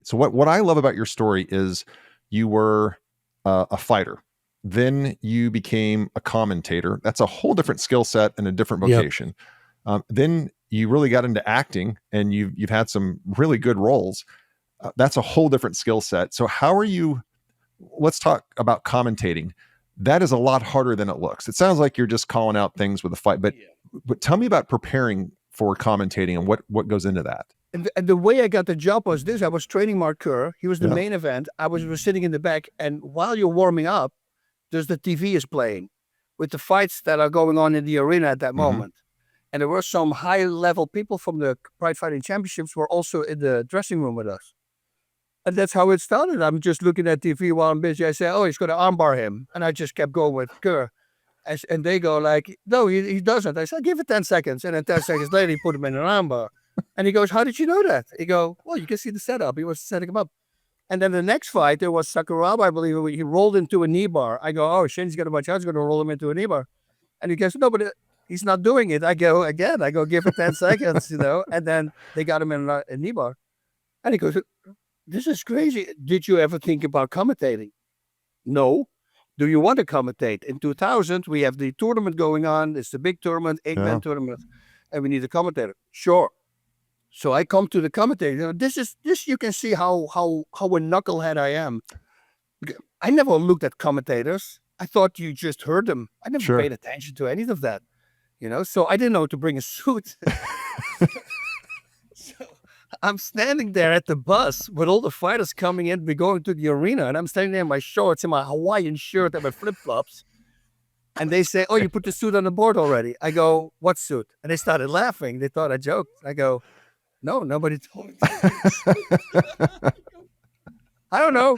So what I love about your story is you were a fighter. Then you became a commentator. That's a whole different skill set and a different Yep. vocation. Then you really got into acting, and you've had some really good roles. That's a whole different skill set. So how are you? Let's talk about commentating. That is a lot harder than it looks. It sounds like you're just calling out things with a fight, but tell me about preparing for commentating and what goes into that. And the way I got the job was this. I was training Mark Kerr. He was the Yeah. main event. I was sitting in the back, and while you're warming up, there's the TV is playing with the fights that are going on in the arena at that moment. And there were some high-level people from the Pride Fighting Championships who were also in the dressing room with us. And that's how it started. I'm just looking at TV while I'm busy. I say, oh, he's going to armbar him. And I just kept going with Kerr. And they go like, no, he doesn't. I said, give it 10 seconds. And then 10 seconds later, he put him in an armbar. And he goes, how did you know that? He go, well, you can see the setup. He was setting him up. And then the next fight, there was Sakuraba, I believe. He rolled into a knee bar. I go, oh, Shin's got a bunch. I was going to roll him into a knee bar. And he goes, no, but he's not doing it. I go, again, give it 10 seconds, And then they got him in a knee bar. And he goes, this is crazy. Did you ever think about commentating? No. Do you want to commentate? In 2000, we have the tournament going on. It's the big tournament, 8-man tournament. And we need a commentator. Sure. So I come to the commentator. This you can see how a knucklehead I am. I never looked at commentators. I thought you just heard them. I never paid attention to any of that. So I didn't know to bring a suit. So I'm standing there at the bus with all the fighters coming in. We're going to the arena, and I'm standing there in my shorts, in my Hawaiian shirt, and my flip-flops. And they say, oh, you put the suit on the board already. I go, what suit? And they started laughing. They thought I joked. I go, no, nobody told me. I don't know.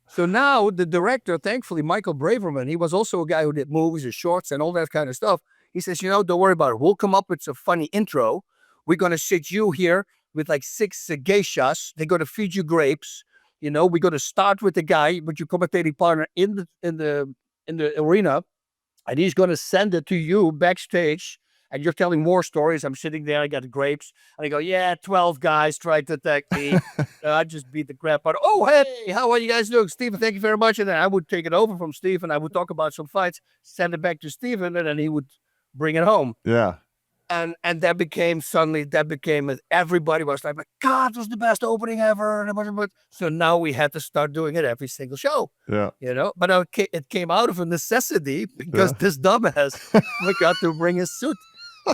So now the director, thankfully, Michael Braverman, he was also a guy who did movies and shorts and all that kind of stuff. He says, don't worry about it. We'll come up with a funny intro. We're going to sit you here with like 6 geishas. They're going to feed you grapes. We're going to start with the guy, with your commentating partner in the arena. And he's going to send it to you backstage. And you're telling more stories. I'm sitting there, I got the grapes. And I go, yeah, 12 guys tried to attack me. I just beat the crap out. Oh, hey, how are you guys doing? Stephen, thank you very much. And then I would take it over from Stephen. I would talk about some fights, send it back to Stephen, and then he would bring it home. Yeah. And that became, everybody was like, God, it was the best opening ever. So now we had to start doing it every single show. Yeah. But it came out of a necessity because this dumbass got to bring his suit.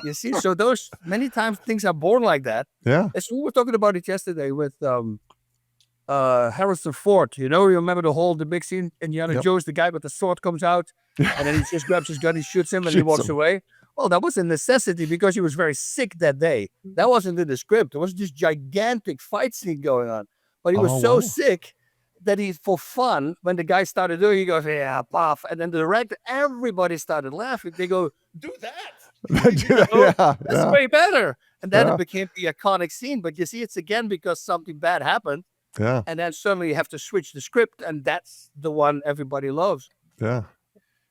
You see, so those many times things are born like that. Yeah. As we were talking about it yesterday with Harrison Ford. You remember the big scene in Indiana Jones, the guy with the sword comes out and then he just grabs his gun, he shoots him, and he walks away. Well, that was a necessity because he was very sick that day. That wasn't in the script. There was this gigantic fight scene going on. But he was so sick that for fun, when the guy started doing it, he goes, yeah, puff. And then the director, everybody started laughing. They go, do that. That's way better. And then it became the iconic scene. But you see, it's again because something bad happened. Yeah. And then suddenly you have to switch the script, and that's the one everybody loves. Yeah.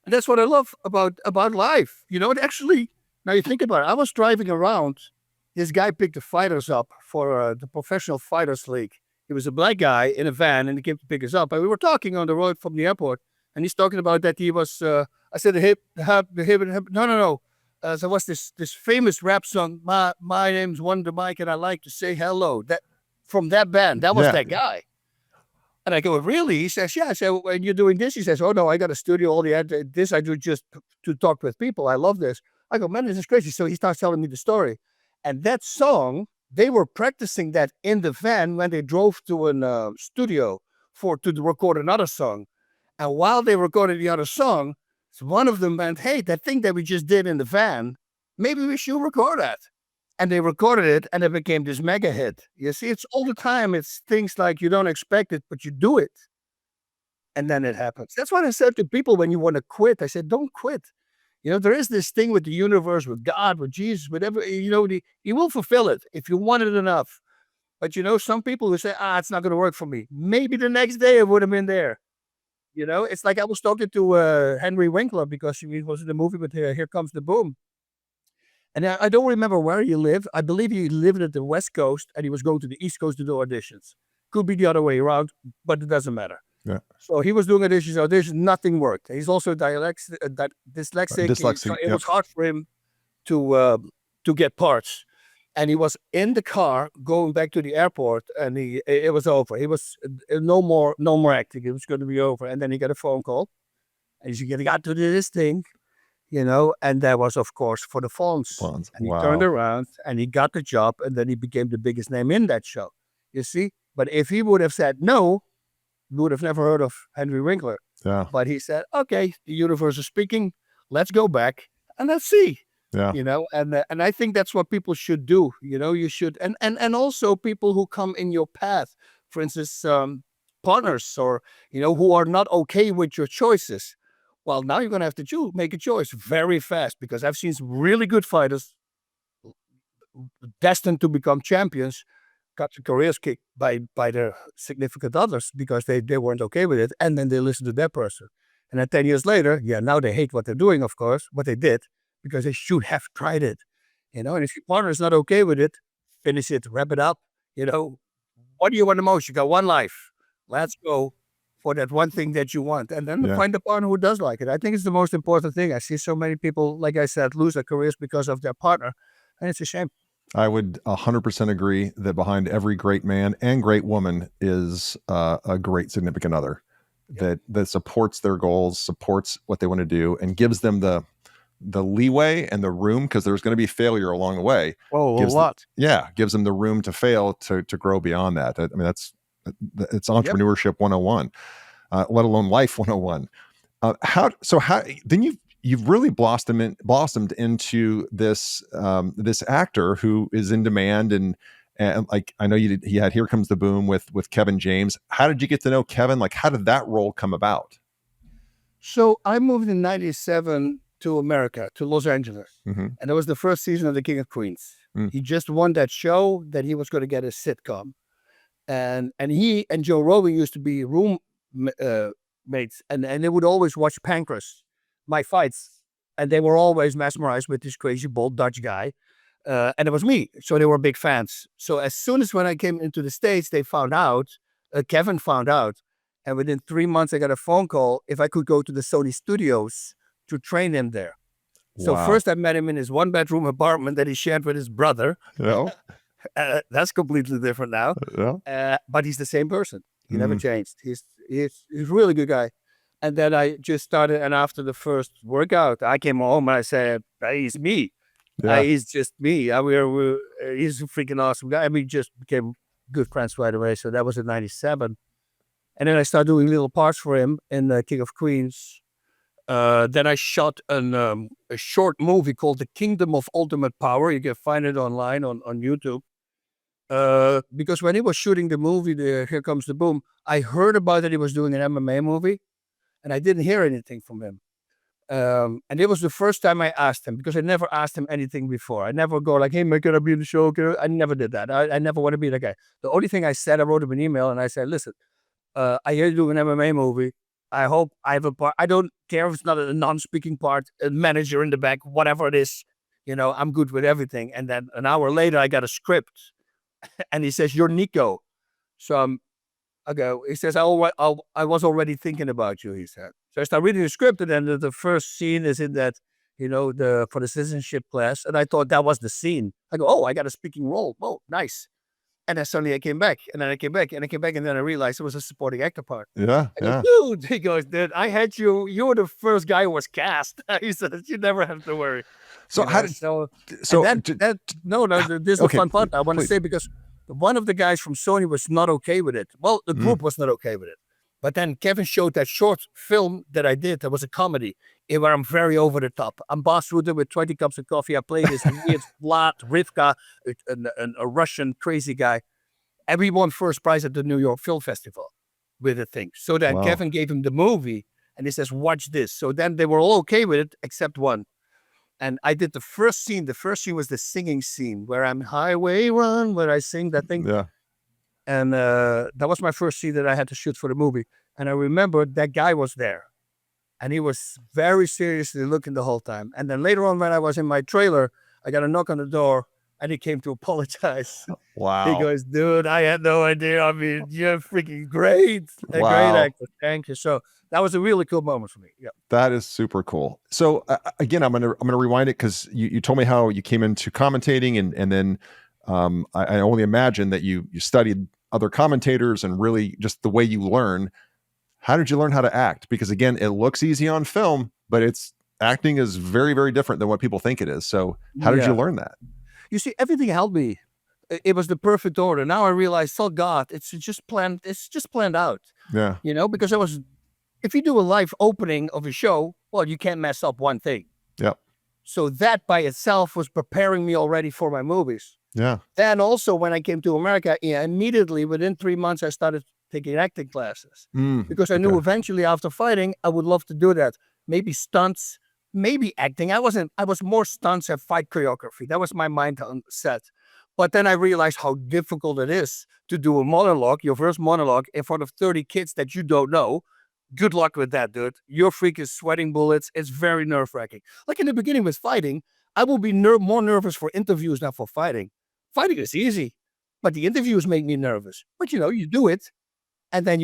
And that's what I love about life. Actually, now you think about it, I was driving around. This guy picked the fighters up for the Professional Fighters League. He was a black guy in a van, and he came to pick us up. And we were talking on the road from the airport, and he's talking about that he was, I said, the hip. No. So what's this famous rap song, My name's Wonder Mike, and I like to say hello. That from that band, that was that guy. And I go, really? He says, yeah. I said, when you're doing this, he says, oh no, I got a studio, all this I do just to talk with people. I love this. I go, man, this is crazy. So he starts telling me the story. And that song, they were practicing that in the van when they drove to a studio to record another song. And while they recorded the other song, one of them went, hey, that thing that we just did in the van, maybe we should record that. And they recorded it, and it became this mega hit. You see, it's all the time. It's things like you don't expect it, but you do it. And then it happens. That's what I said to people when you want to quit. I said, don't quit. There is this thing with the universe, with God, with Jesus, whatever, he will fulfill it if you want it enough. But, some people who say, it's not going to work for me. Maybe the next day it would have been there. It's like I was talking to Henry Winkler because he was in the movie with Here Comes the Boom. And I don't remember where he lived. I believe he lived at the West Coast and he was going to the East Coast to do auditions. Could be the other way around, but it doesn't matter. Yeah. So he was doing auditions. Auditions, nothing worked. He's also dyslexic. Dyslexic. So it Yep. was hard for him to get parts. And he was in the car going back to the airport, and it was over. He was no more acting. It was going to be over. And then he got a phone call, and he said, "You got to do this thing," and that was, of course, for the Fonz. Fonz. And he Wow. turned around and he got the job, and then he became the biggest name in that show. You see? But if he would have said no, we would have never heard of Henry Winkler. Yeah. But he said, "Okay, the universe is speaking. Let's go back and let's see." Yeah. And I think that's what people should do. You should, and also people who come in your path, for instance, partners, or who are not okay with your choices. Well, now you're gonna have to make a choice very fast, because I've seen some really good fighters destined to become champions got their careers kicked by their significant others because they weren't okay with it, and then they listen to that person. And then 10 years later, now they hate what they're doing, of course, what they did, because they should have tried it. And if your partner is not okay with it, finish it, wrap it up. What do you want the most? You got one life. Let's go for that one thing that you want, and then Yeah. find a partner who does like it. I think it's the most important thing. I see so many people, like I said, lose their careers because of their partner, and it's a shame. I would 100% agree that behind every great man and great woman is a great significant other that supports their goals, supports what they want to do, and gives them the leeway and the room, because there's going to be failure along the way. Oh, Gives a lot. gives them the room to fail, to grow beyond that. I mean, it's entrepreneurship 101, let alone life 101. How then you've really blossomed into this this actor who is in demand, and like I know you had Here Comes the Boom with Kevin James. How did you get to know Kevin? Like, how did that role come about? So I moved in '97 to America, to Los Angeles, Mm-hmm. and it was the first season of The King of Queens. Mm. He just won that show that he was going to get a sitcom, and he and Joe Rogan used to be mates, and they would always watch Pancrase, my fights, and they were always mesmerized with this crazy bald Dutch guy, and it was me, so they were big fans. So as soon as when I came into the States, they found out, Kevin found out, and within 3 months I got a phone call if I could go to the Sony studios to train him there. So Wow. first I met him in his 1-bedroom apartment that he shared with his brother. Yeah. That's completely different now. Yeah. But he's the same person. He never changed. He's a really good guy. And then I just started, and after the first workout, I came home and I said, "Hey, he's me. Yeah. He's just me. He's a freaking awesome guy." And we just became good friends right away. So that was in '97. And then I started doing little parts for him in King of Queens. Then I shot a short movie called The Kingdom of Ultimate Power. You can find it online on YouTube. Because when he was shooting the movie, Here Comes the Boom, I heard about that he was doing an MMA movie, and I didn't hear anything from him. And it was the first time I asked him, because I never asked him anything before. I never go like, "Hey, man, can I be in the show?" I never did that. I never want to be that guy. The only thing I said, I wrote him an email and I said, "Listen, I hear you doing an MMA movie. I hope I have a part. I don't care if it's not a non-speaking part, a manager in the back, whatever it is. I'm good with everything." And then an hour later, I got a script, and he says, "You're Nico." So I go. He says, "I was already thinking about you." He said. So I start reading the script, and then the first scene is in that, for the citizenship class, and I thought that was the scene. I go, "Oh, I got a speaking role. Oh, nice." And then suddenly I came back, and then I came back, and I came back, and then I realized it was a supporting actor part. Yeah. I go, Yeah. "Dude," he goes, "Dude, I had you. You were the first guy who was cast." He said, "You never have to worry." So how did this is the okay, fun part I want to please. say, because one of the guys from Sony was not okay with it. Well, the group was not okay with it. But then Kevin showed that short film that I did. That was a comedy where I'm very over the top. I'm Bas Rutten with 20 cups of coffee. I play this weird Vlad Rivka, a Russian crazy guy. And we won first prize at the New York Film Festival with the thing. So then Wow. Kevin gave him the movie, and he says, "Watch this." So then they were all okay with it except one. And I did the first scene. The first scene was the singing scene where I'm Highway Run, where I sing that thing. Yeah. And that was my first scene that I had to shoot for the movie. And I remember that guy was there. And he was very seriously looking the whole time. And then later on, when I was in my trailer, I got a knock on the door. and he came to apologize. He Wow. goes, dude, I had no idea. I mean, you're freaking great. A great Wow. actor. Thank you. So that was a really cool moment for me. Yeah. That is super cool. So again, I'm gonna rewind it because you told me how you came into commentating, and then I only imagine that you studied other commentators and really just the way you learn. How did you learn how to act? Because again, it looks easy on film, but it's acting is very, very different than what people think it is. So how did you Yeah. learn that? You see, everything helped me. It was the perfect order. Now I realize, oh God, it's just planned. It's just planned out, Yeah. because if you do a live opening of a show, well, you can't mess up one thing. Yep. So that by itself was preparing me already for my movies. Yeah. Then also when I came to America, immediately within 3 months, I started taking acting classes because I knew Okay. eventually after fighting, I would love to do that. Maybe stunts, maybe acting. I was more stunts and fight choreography. That was my mind set. But then I realized how difficult it is to do a monologue, your first monologue in front of 30 kids that you don't know. Good luck with that, dude. Your freak is sweating bullets. It's very nerve-wracking. Like in the beginning with fighting, I will be more nervous for interviews than for fighting. Fighting is easy, but the interviews make me nervous. But you do it, and then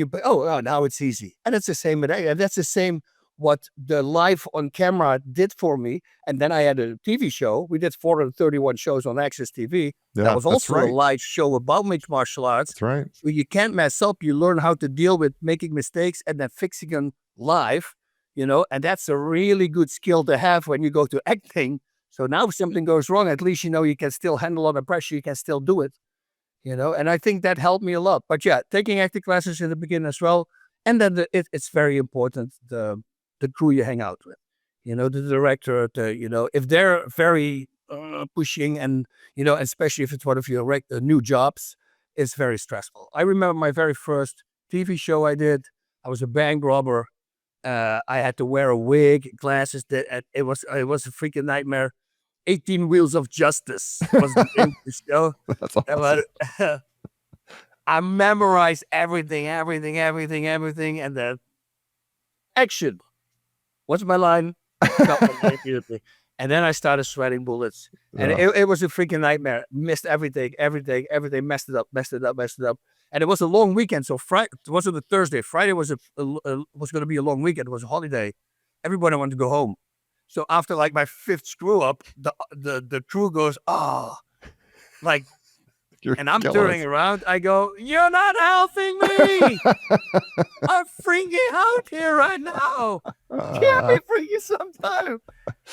now it's easy. And it's the same with and that's the same what the live on camera did for me. And then I had a TV show. We did 431 shows on Access TV. That Yeah, was that's also a right. live show about mixed martial arts. That's right. So you can't mess up. You learn how to deal with making mistakes and then fixing them live, and that's a really good skill to have when you go to acting. So now if something goes wrong, at least you can still handle all the pressure. You can still do it, and I think that helped me a lot. But yeah, taking acting classes in the beginning as well. And then it's very important, the crew you hang out with, the director, if they're very pushing and, especially if it's one of your new jobs, it's very stressful. I remember my very first TV show I did. I was a bank robber. I had to wear a wig, glasses. It was a freaking nightmare. 18 Wheels of Justice was the name of the show. That's awesome. I memorized everything, and then action. What's my line? Got my line immediately. And then I started sweating bullets. And Yeah. it was a freaking nightmare. Missed everything, messed it up. And it was a long weekend. So Friday, it wasn't a Thursday. Friday was was going to be a long weekend. It was a holiday. Everybody wanted to go home. So after like my fifth screw up, the crew goes, oh, like, and I'm turning around. I go, you're not helping me. I'm freaking out here right now. Give me freaking some time.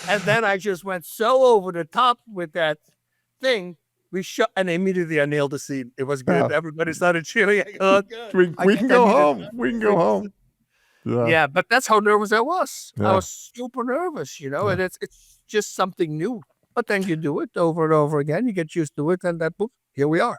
And then I just went so over the top with that thing. We shot, and immediately I nailed the scene. It was good. Yeah. Everybody started cheering. Oh, God. We can go home. We can go home. Yeah, but that's how nervous I was. Yeah. I was super nervous, and it's just something new. But then you do it over and over again. You get used to it, and here we are.